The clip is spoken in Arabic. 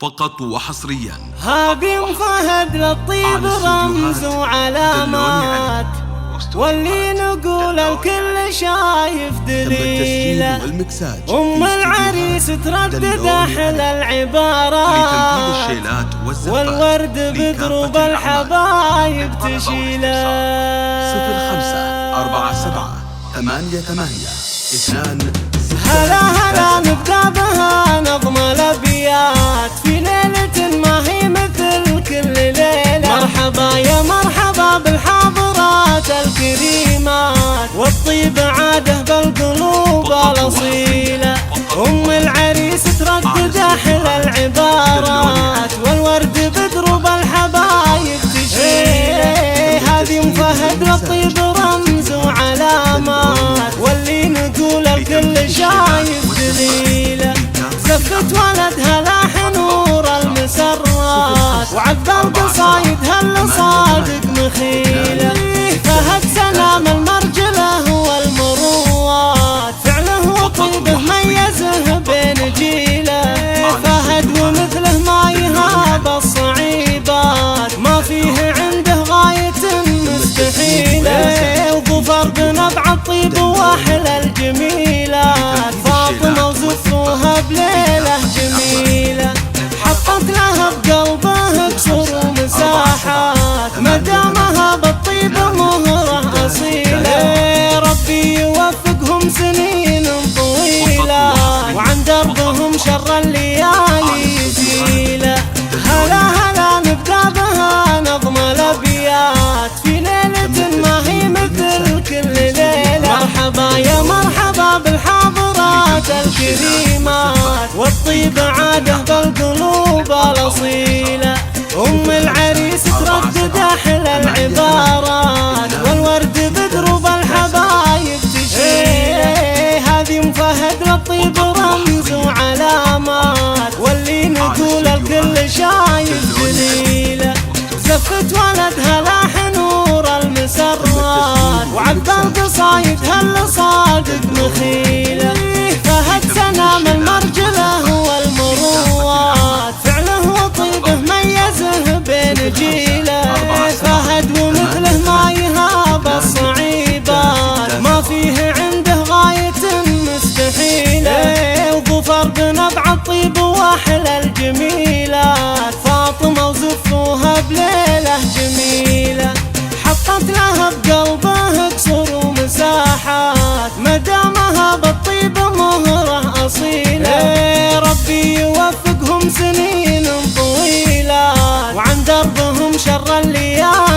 فقط وحصريا. هادي فهد للطيب رمز وعلامات، واللي نقول الكل شايف دليله. أم العريس تردد أحلى العبارات، والورد بدروب الحبايب تشيله. 054788 هلا هلا نبدأ بها نظم الأبيات في ليلة ما هي مثل كل ليلة. مرحبا يا مرحبا بالحاضرات الكريمات، والطيب عاده بالقلوب الأصيلة. أم العريس تردد أحلى العبارات، والورد بدروب الحبايب تشيله. هذه أم فهد للطيب رمز وعلامات، واللي نقول الكل شايف دليله. زفت ولدها لاح نور المسرات، وعذب القصايد هل صادق مخيله. فهد سلام المرجله والمروات، فعله وطيبه ميزه بين جيله. فهد ومثله ما يهاب الصعيبات، ما فيه عنده غاية مستحيلة. وظفر بنبع الطيب واحلى الجميلات، فاطمة وزفوها بليلة جميلة. حطت لها بقلبه كسور ومساحات، مدامها بالطيب مهرة أصيلة. ربي يوفقهم سنين طويلة، وعن دربهم شر الليالي يزيله. هلا هلا نبدأ بها نظم الأبيات في ليلة ما هي مثل كل ليلة. مرحبا يا مرحبا بالحاضرات الكريمات، والطيب عاده بالقلوب الأصيلة. أم العريس تردد أحلى العبارات، والورد بدروب الحبايب تشيله. هذه أم فهد للطيب رمز وعلامات، واللي نقول الكل شايف دليله. زفت ولدها لاح نور المسرات، وعذب القصايد هل صادق مخيله. فهد سلام المرجله والمروات، فعله وطيبه ميزه بين جيله. فهد ومثله ما يهاب الصعيبات، ما فيه عنده غاية مستحيلة. وظفر بنبع الطيب واحلى الجميلات، فاطمة وزفوها بليلة جميلة. حطت لها بقلبه كسور ومساحات، مدامها بالطيب مهرة أصيلة. ربي يوفقهم سنين طويلة، وعن دربهم شر الليالي